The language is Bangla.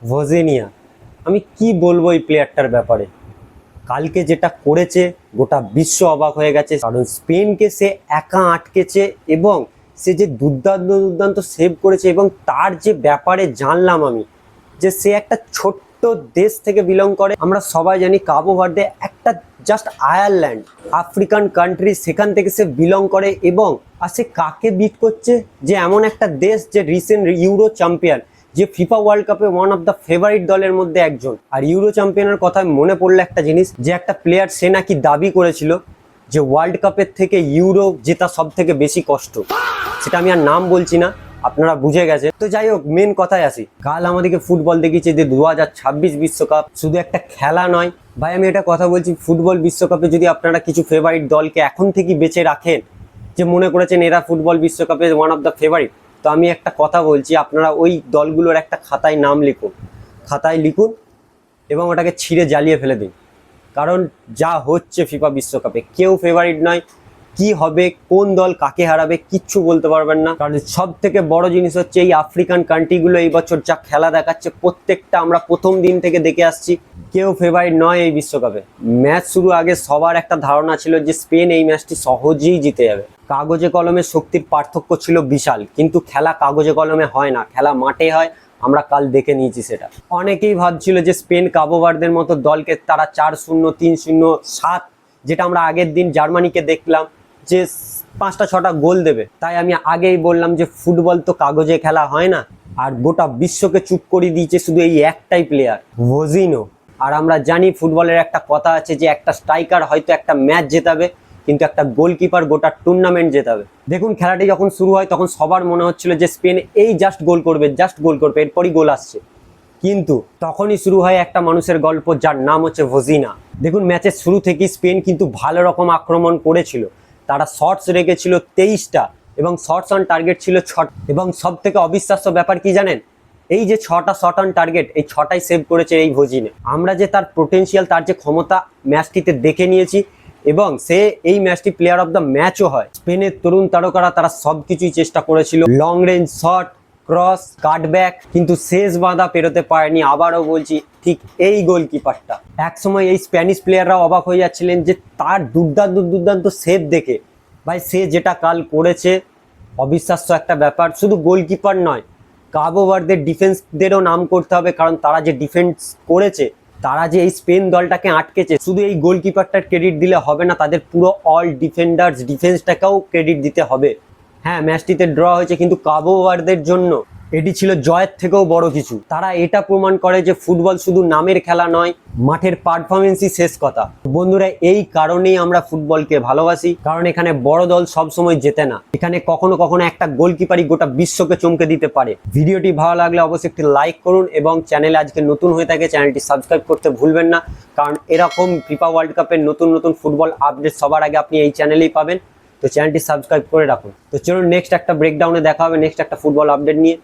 ভজিনিয়া, আমি কি বলবো এই প্লেয়ারটার ব্যাপারে। কালকে যেটা করেছে গোটা বিশ্ব অবাক হয়ে গেছে, কারণ স্পেনকে সে একা আটকেছে এবং সে যে দুর্দান্ত দুর্দান্ত সেভ করেছে। এবং তার যে ব্যাপারে জানলাম আমি যে সে একটা ছোট্ট দেশ থেকে বিলং করে। আমরা সবাই জানি কাবো ভার্দে একটা জাস্ট আয়ারল্যান্ড, আফ্রিকান কান্ট্রি, সেখান থেকে সে বিলং করে। এবং আর সে কাকে বিট করছে, যে এমন একটা দেশ যে রিসেন্ট ইউরো চ্যাম্পিয়ন, যে ফিফা ওয়ার্ল্ড কাপে ওয়ান অফ দ্য ফেভারিট দলের মধ্যে একজন। আর ইউরো চ্যাম্পিয়নের কথা মনে পড়লে একটা জিনিস, যে একটা প্লেয়ার সে নাকি দাবি করেছিল যে ওয়ার্ল্ড কাপের থেকে ইউরো জেতা সব থেকে বেশি কষ্ট। সেটা আমি আর নাম বলছি না, আপনারা বুঝে গেছে। তো যাই হোক, মেন কথায় আসি। কাল আমাদেরকে ফুটবল দেখিয়েছে যে 2026 বিশ্বকাপ শুধু একটা খেলা নয়। ভাই আমি এটা কথা বলছি, ফুটবল বিশ্বকাপে যদি আপনারা কিছু ফেভারিট দলকে এখন থেকেই বেছে রাখেন, যে মনে করেছেন এরা ফুটবল বিশ্বকাপে ওয়ান অফ দ্য ফেভারিট, তো আমি একটা কথা বলছি, আপনারা ওই দলগুলোর একটা খাতায় নাম লিখুন, খাতায় লিখুন এবং ওটাকে ছিঁড়ে জ্বালিয়ে ফেলে দিন। কারণ যা হচ্ছে ফিফা বিশ্বকাপে, কেউ ফেভারিট নয়। কি হবে, কোন দল কাকে হারাবে, কিচ্ছু বলতে পারবেন না। কারণ সব থেকে বড় জিনিস হচ্ছে এই আফ্রিকান কান্ট্রিগুলো এই বছর যা খেলা দেখাচ্ছে, প্রত্যেকটা আমরা প্রথম দিন থেকে দেখে আসছি, কেউ ফেভারিট নয় এই বিশ্বকাপে। ম্যাচ শুরু আগে সবার একটা ধারণা ছিল যে স্পেন এই ম্যাচটি সহজেই জিতে যাবে। কাগজে কলমে শক্তির পার্থক্য ছিল বিশাল, কিন্তু খেলা কাগজে কলমে হয় না, খেলা মাঠে হয়। আমরা কাল দেখে নিয়েছি সেটা। অনেকেই ভাবছিল যে স্পেন কাবো ভার্দের মতো দলকে তারা 4-0, 3-0, 7, যেটা আমরা আগের দিন জার্মানিকে দেখলাম যে 5টা-6টা গোল দেবে। তাই আমি আগেই বললাম যে ফুটবল তো কাগজে খেলা হয় না। আর গোটা বিশ্বকে চুপ করে দিয়েছে শুধু এই একটাই প্লেয়ার, ভজিনো। আর আমরা জানি ফুটবলের একটা কথা আছে যে একটা স্ট্রাইকার হয়তো একটা ম্যাচ জেতাবে, কিন্তু একটা গোলকিপার গোটা টুর্নামেন্ট জেতাবে। দেখুন, খেলাটি যখন শুরু হয় তখন সবার মনে হচ্ছিল যে স্পেন এই জাস্ট গোল করবে, এরপরই গোল আসছে। কিন্তু তখনই শুরু হয় একটা মানুষের গল্প, যার নাম হচ্ছে ভজিনা। দেখুন, ম্যাচের শুরু থেকেই স্পেন কিন্তু ভালো রকম আক্রমণ করেছিল। তারা শটস রেখেছিল 23টা এবং শটস অন টার্গেট ছিল 6। এবং সব থেকে অবিশ্বাস্য ব্যাপার কি জানেন, এই যে 6টা শট অন টার্গেট, এই 6টাই সেভ করেছে এই ভজিনে। আমরা যে তার পোটেনশিয়াল, তার যে ক্ষমতা ম্যাচটিতে দেখে নিয়েছি। এবং সে এই ম্যাচটি প্লেয়ার অফ দ্য ম্যাচও হয়। স্পেনের তরুণ তারকারা তারা সবকিছুই চেষ্টা করেছিল, long range shot, cross, cutback, কিন্তু শেষ বাঁধা পেরোতে পারেনি। আবারও বলছি, ঠিক এই গোলকিপারটা। একসময় এই স্প্যানিশ প্লেয়াররাও অবাক হয়ে যাচ্ছিলেন যে তার দুর্দান্ত দুর্দান্ত সেভ দেখে। ভাই সে যেটা কাল করেছে, অবিশ্বাস্য একটা ব্যাপার। শুধু গোলকিপার নয়, কাবো ভার্দের ডিফেন্সদেরও নাম করতে হবে, কারণ তারা যে ডিফেন্স করেছে, তারা যে এই স্পেন দলটাকে আটকেছে, শুধু এই গোলকিপারটার ক্রেডিট দিলে হবে না, তাদের পুরো অল ডিফেন্সটাকেও ক্রেডিট দিতে হবে। হ্যাঁ, ম্যাচটিতে ড্র হয়েছে, কিন্তু কাবো ভার্দের জন্য এটি ছিল জয়ের থেকেও বড় কিছু। তারা এটা প্রমাণ করে যে ফুটবল শুধু নামের খেলা নয়, মাঠের পারফরমেন্সই শেষ কথা। বন্ধুরা, এই কারণেই আমরা ফুটবলকে ভালোবাসি, কারণ এখানে বড় দল সবসময় জেতে না। এখানে কখনো কখনো একটা গোলকিপারই গোটা বিশ্বকে চমকে দিতে পারে। ভিডিওটি ভালো লাগলে অবশ্যই একটি লাইক করুন এবং চ্যানেলে আজকে নতুন হয়ে থাকে চ্যানেলটি সাবস্ক্রাইব করতে ভুলবেন না, কারণ এরকম ফিফা ওয়ার্ল্ড কাপের নতুন নতুন ফুটবল আপডেট সবার আগে আপনি এই চ্যানেলেই পাবেন। তো চ্যানেলটি সাবস্ক্রাইব করে রাখুন। তো চলুন নেক্সট একটা ব্রেকডাউনে দেখা হবে, নেক্সট একটা ফুটবল আপডেট নিয়ে।